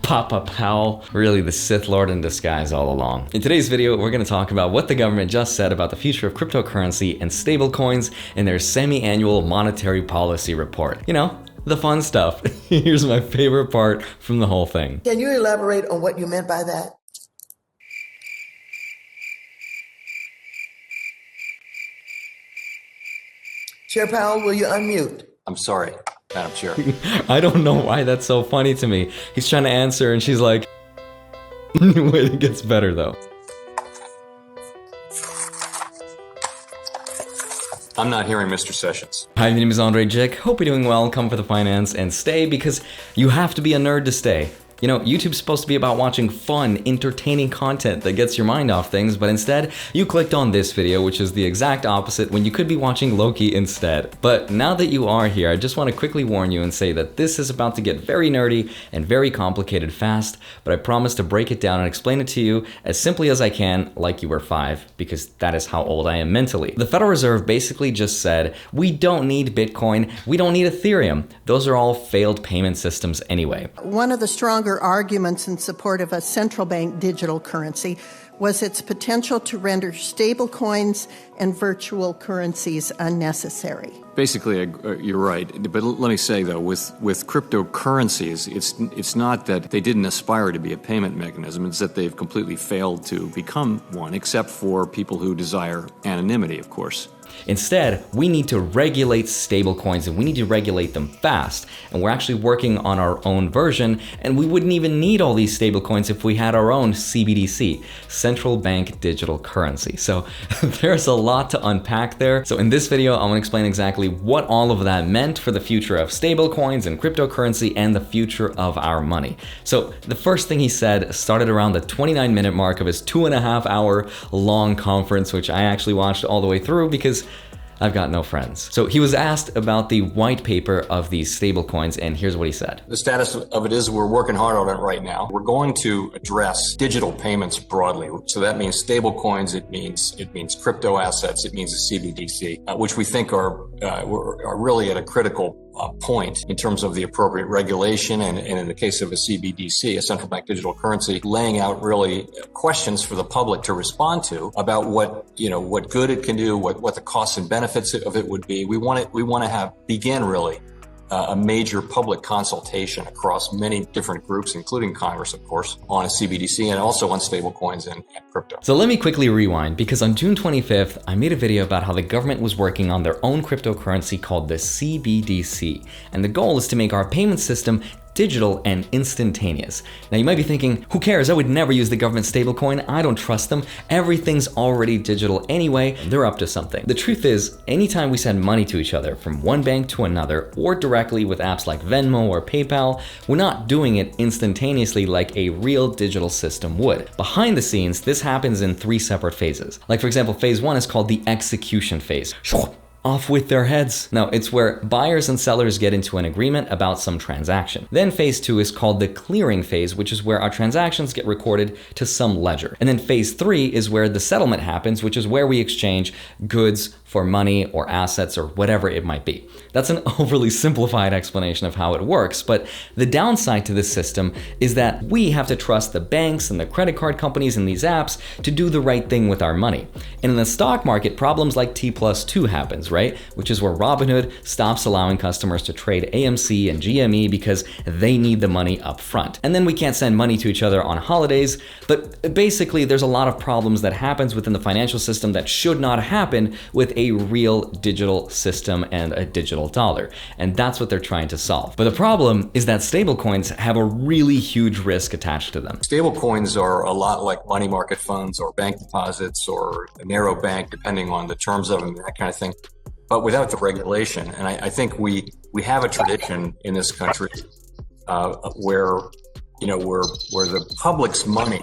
Papa Powell, really the Sith Lord in disguise all along. In today's video, we're going to talk about what the government just said about the future of cryptocurrency and stablecoins in their semi-annual monetary policy report. You know, the fun stuff. Here's my favorite part from the whole thing. Can you elaborate on what you meant by that? Chair Powell, will you unmute? I'm sorry, Madam Chair. I don't know why that's so funny to me. He's trying to answer and she's like, wait, it gets better though. I'm not hearing Mr. Sessions. Hi, my name is Andrei Jikh. Hope you're doing well. Come for the finance and stay because you have to be a nerd to stay. You know, YouTube's supposed to be about watching fun, entertaining content that gets your mind off things, but instead, you clicked on this video, which is the exact opposite when you could be watching Loki instead. But now that you are here, I just want to quickly warn you and say that this is about to get very nerdy and very complicated fast, but I promise to break it down and explain it to you as simply as I can, like you were 5, because that is how old I am mentally. The Federal Reserve basically just said, we don't need Bitcoin, we don't need Ethereum. Those are all failed payment systems anyway. One of the stronger arguments in support of a central bank digital currency was its potential to render stablecoins and virtual currencies unnecessary. Basically, you're right. But let me say, though, with cryptocurrencies, it's not that they didn't aspire to be a payment mechanism. It's that they've completely failed to become one, except for people who desire anonymity, of course. Instead, we need to regulate stablecoins and we need to regulate them fast. And we're actually working on our own version, and we wouldn't even need all these stablecoins if we had our own CBDC, central bank digital currency. So there's a lot to unpack there. So in this video, I want to explain exactly what all of that meant for the future of stablecoins and cryptocurrency and the future of our money. So the first thing he said started around the 29-minute mark of his 2.5-hour long conference, which I actually watched all the way through because I've got no friends. So he was asked about the white paper of these stablecoins, and here's what he said. The status of it is we're working hard on it right now. We're going to address digital payments broadly. So that means stablecoins, it means crypto assets, it means the CBDC, which we think are really at a critical point in terms of the appropriate regulation, and in the case of a CBDC, a central bank digital currency, laying out really questions for the public to respond to about what good it can do, what the costs and benefits of it would be. We want to begin really a major public consultation across many different groups, including Congress, of course, on a CBDC and also on stablecoins and crypto. So let me quickly rewind, because on June 25th, I made a video about how the government was working on their own cryptocurrency called the CBDC. And the goal is to make our payment system digital and instantaneous. Now you might be thinking, who cares? I would never use the government stablecoin. I don't trust them. Everything's already digital anyway. They're up to something. The truth is, anytime we send money to each other from one bank to another or directly with apps like Venmo or PayPal, we're not doing it instantaneously like a real digital system would. Behind the scenes, this happens in 3 separate phases. Like for example, phase 1 is called the execution phase. Off with their heads. Now, it's where buyers and sellers get into an agreement about some transaction. Then phase 2 is called the clearing phase, which is where our transactions get recorded to some ledger. And then phase 3 is where the settlement happens, which is where we exchange goods for money or assets or whatever it might be. That's an overly simplified explanation of how it works, but the downside to this system is that we have to trust the banks and the credit card companies in these apps to do the right thing with our money. And in the stock market, problems like T+2 happens, right? Which is where Robinhood stops allowing customers to trade AMC and GME because they need the money up front. And then we can't send money to each other on holidays, but basically there's a lot of problems that happens within the financial system that should not happen with a real digital system and a digital dollar. And that's what they're trying to solve. But the problem is that stablecoins have a really huge risk attached to them. Stablecoins are a lot like money market funds or bank deposits or a narrow bank, depending on the terms of them, that kind of thing, but without the regulation. And I think we have a tradition in this country where the public's money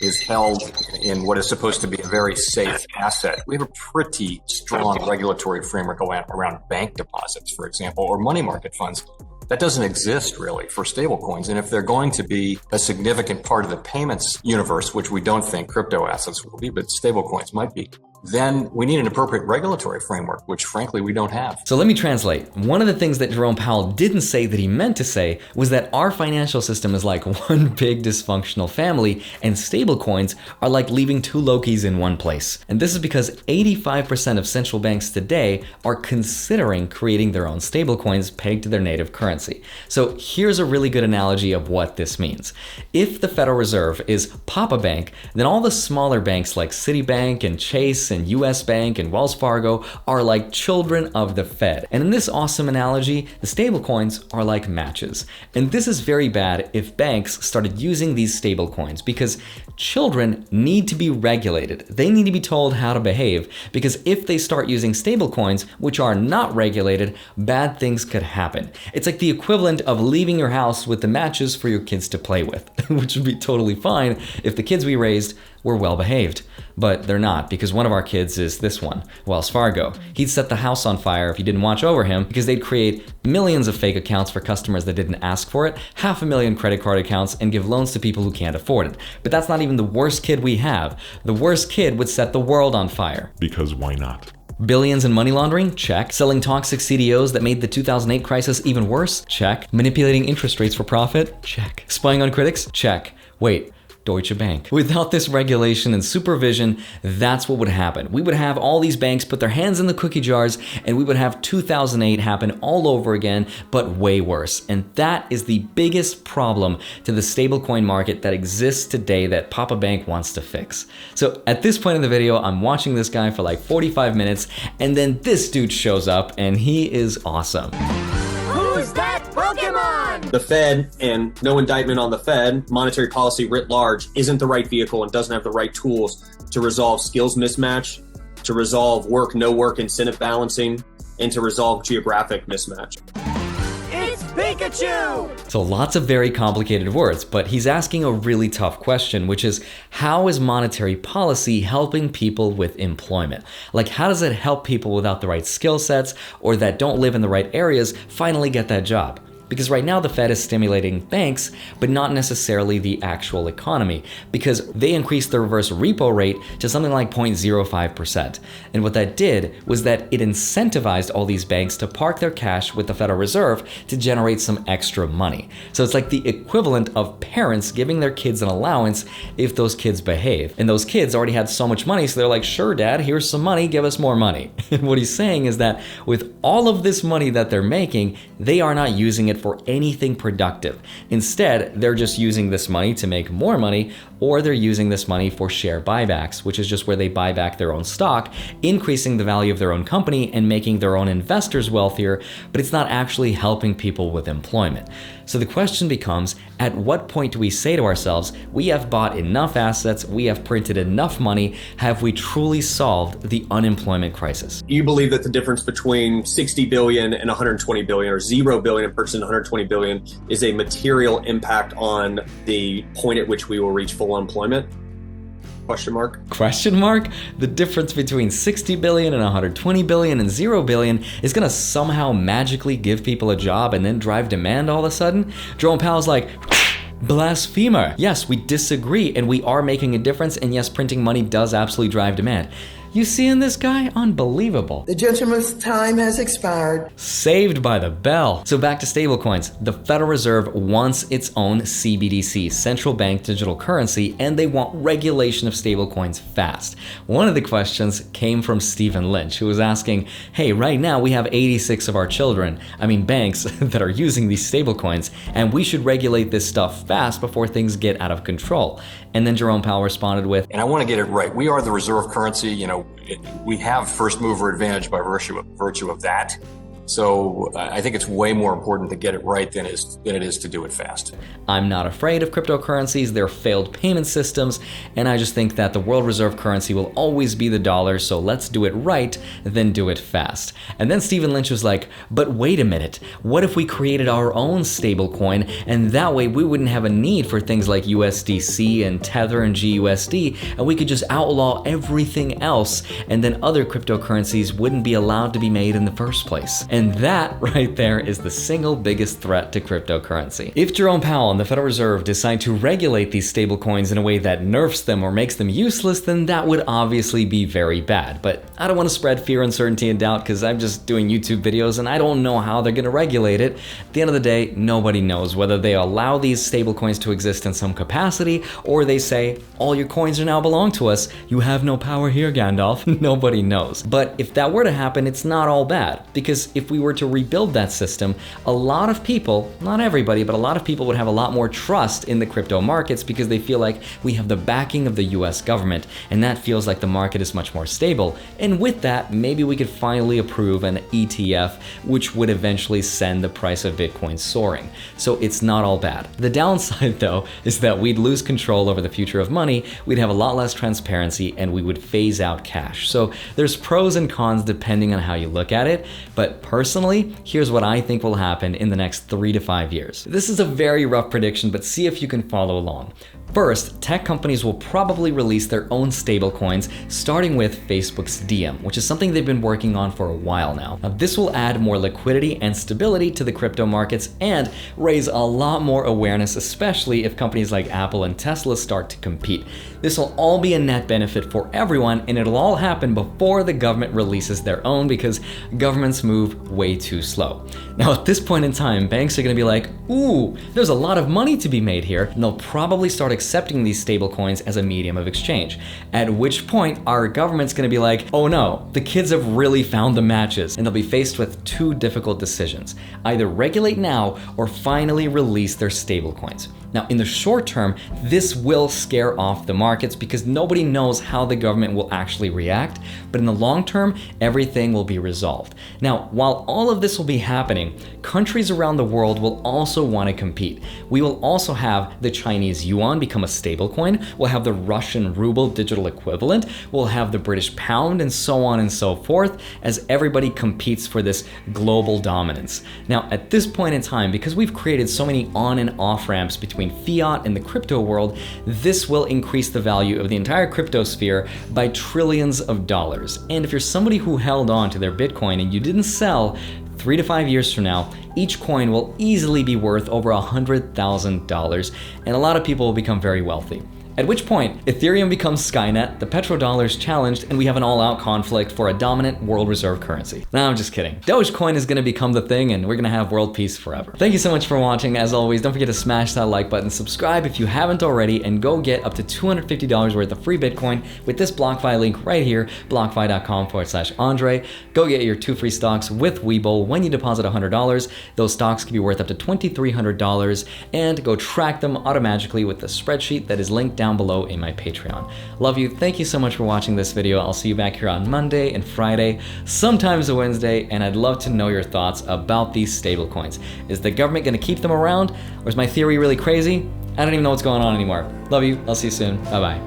is held in what is supposed to be a very safe asset. We have a pretty strong regulatory framework around bank deposits, for example, or money market funds. That doesn't exist really for stablecoins. And if they're going to be a significant part of the payments universe, which we don't think crypto assets will be, but stablecoins might be, then we need an appropriate regulatory framework, which frankly we don't have. So let me translate. One of the things that Jerome Powell didn't say that he meant to say was that our financial system is like one big dysfunctional family, and stablecoins are like leaving two Lokis in one place. And this is because 85% of central banks today are considering creating their own stablecoins pegged to their native currency. So here's a really good analogy of what this means. If the Federal Reserve is Papa Bank, then all the smaller banks like Citibank and Chase and US Bank and Wells Fargo are like children of the Fed. And in this awesome analogy, the stablecoins are like matches. And this is very bad if banks started using these stablecoins, because children need to be regulated. They need to be told how to behave, because if they start using stablecoins, which are not regulated, bad things could happen. It's like the equivalent of leaving your house with the matches for your kids to play with, which would be totally fine if the kids we raised were well behaved. But they're not, because one of our kids is this one, Wells Fargo. He'd set the house on fire if you didn't watch over him, because they'd create millions of fake accounts for customers that didn't ask for it, 500,000 credit card accounts, and give loans to people who can't afford it. But that's not even the worst kid we have. The worst kid would set the world on fire. Because why not? Billions in money laundering? Check. Selling toxic CDOs that made the 2008 crisis even worse? Check. Manipulating interest rates for profit? Check. Spying on critics? Check. Wait. Deutsche Bank. Without this regulation and supervision, that's what would happen. We would have all these banks put their hands in the cookie jars, and we would have 2008 happen all over again, but way worse. And that is the biggest problem to the stablecoin market that exists today that Papa Bank wants to fix. So at this point in the video, I'm watching this guy for like 45 minutes, and then this dude shows up, and he is awesome. Who's that Pokemon? The Fed, and no indictment on the Fed, monetary policy writ large isn't the right vehicle and doesn't have the right tools to resolve skills mismatch, to resolve no work incentive balancing, and to resolve geographic mismatch. It's Pikachu! So lots of very complicated words, but he's asking a really tough question, which is, how is monetary policy helping people with employment? Like, how does it help people without the right skill sets or that don't live in the right areas finally get that job? Because right now the Fed is stimulating banks, but not necessarily the actual economy, because they increased the reverse repo rate to something like 0.05%. And what that did was that it incentivized all these banks to park their cash with the Federal Reserve to generate some extra money. So it's like the equivalent of parents giving their kids an allowance if those kids behave. And those kids already had so much money, so they're like, sure, Dad, here's some money, give us more money. And what he's saying is that with all of this money that they're making, they are not using it for anything productive. Instead, they're just using this money to make more money, or they're using this money for share buybacks, which is just where they buy back their own stock, increasing the value of their own company and making their own investors wealthier, but it's not actually helping people with employment. So the question becomes, at what point do we say to ourselves, we have bought enough assets, we have printed enough money, have we truly solved the unemployment crisis? You believe that the difference between 60 billion and 120 billion, or 0 billion and purchasing 120 billion, is a material impact on the point at which we will reach full employment? Question mark? Question mark? The difference between 60 billion and 120 billion and 0 billion is gonna somehow magically give people a job and then drive demand all of a sudden? Jerome Powell's like, blasphemer. Yes, we disagree and we are making a difference, and yes, printing money does absolutely drive demand. You seeing this guy? Unbelievable. The gentleman's time has expired. Saved by the bell. So back to stablecoins. The Federal Reserve wants its own CBDC, central bank digital currency, and they want regulation of stablecoins fast. One of the questions came from Stephen Lynch, who was asking, hey, right now we have 86 of our banks that are using these stablecoins, and we should regulate this stuff fast before things get out of control. And then Jerome Powell responded with, and I want to get it right. We are the reserve currency. We have first mover advantage by virtue of that. So I think it's way more important to get it right than it is to do it fast. I'm not afraid of cryptocurrencies. They're failed payment systems, and I just think that the world reserve currency will always be the dollar, so let's do it right, then do it fast. And then Stephen Lynch was like, but wait a minute, what if we created our own stablecoin, and that way we wouldn't have a need for things like USDC and Tether and GUSD, and we could just outlaw everything else, and then other cryptocurrencies wouldn't be allowed to be made in the first place. And that right there is the single biggest threat to cryptocurrency. If Jerome Powell and the Federal Reserve decide to regulate these stablecoins in a way that nerfs them or makes them useless, then that would obviously be very bad. But I don't want to spread fear, uncertainty, and doubt because I'm just doing YouTube videos and I don't know how they're going to regulate it. At the end of the day, nobody knows whether they allow these stablecoins to exist in some capacity or they say, all your coins are now belong to us. You have no power here, Gandalf. Nobody knows. But if that were to happen, it's not all bad, because if we were to rebuild that system, a lot of people, not everybody, but a lot of people would have a lot more trust in the crypto markets because they feel like we have the backing of the US government, and that feels like the market is much more stable. And with that, maybe we could finally approve an ETF, which would eventually send the price of Bitcoin soaring. So it's not all bad. The downside, though, is that we'd lose control over the future of money, we'd have a lot less transparency, and we would phase out cash. So there's pros and cons depending on how you look at it, but personally, here's what I think will happen in the next 3 to 5 years. This is a very rough prediction, but see if you can follow along. First, tech companies will probably release their own stablecoins, starting with Facebook's Diem, which is something they've been working on for a while now. Now, this will add more liquidity and stability to the crypto markets and raise a lot more awareness, especially if companies like Apple and Tesla start to compete. This will all be a net benefit for everyone, and it'll all happen before the government releases their own because governments move way too slow. Now, at this point in time, banks are going to be like, ooh, there's a lot of money to be made here, and they'll probably start accepting these stablecoins as a medium of exchange. At which point, our government's going to be like, oh no, the kids have really found the matches, and they'll be faced with two difficult decisions. Either regulate now or finally release their stablecoins. Now, in the short term, this will scare off the markets because nobody knows how the government will actually react, but in the long term, everything will be resolved. Now, while all of this will be happening, countries around the world will also want to compete. We will also have the Chinese yuan become a stablecoin, we'll have the Russian ruble digital equivalent, we'll have the British pound, and so on and so forth, as everybody competes for this global dominance. Now, at this point in time, because we've created so many on and off ramps between fiat and the crypto world, this will increase the value of the entire crypto sphere by trillions of dollars. And if you're somebody who held on to their Bitcoin and you didn't sell, 3 to 5 years from now, each coin will easily be worth over $100,000, and a lot of people will become very wealthy. At which point, Ethereum becomes Skynet, the petrodollar is challenged, and we have an all-out conflict for a dominant world reserve currency. No, I'm just kidding. Dogecoin is gonna become the thing, and we're gonna have world peace forever. Thank you so much for watching. As always, don't forget to smash that like button, subscribe if you haven't already, and go get up to $250 worth of free Bitcoin with this BlockFi link right here, blockfi.com/Andrei. Go get your 2 free stocks with Webull when you deposit $100. Those stocks can be worth up to $2,300, and go track them automatically with the spreadsheet that is linked down below in my Patreon. Love you. Thank you so much for watching this video. I'll see you back here on Monday and Friday, sometimes a Wednesday, and I'd love to know your thoughts about these stablecoins. Is the government going to keep them around, or is my theory really crazy? I don't even know what's going on anymore. Love you. I'll see you soon. Bye-bye.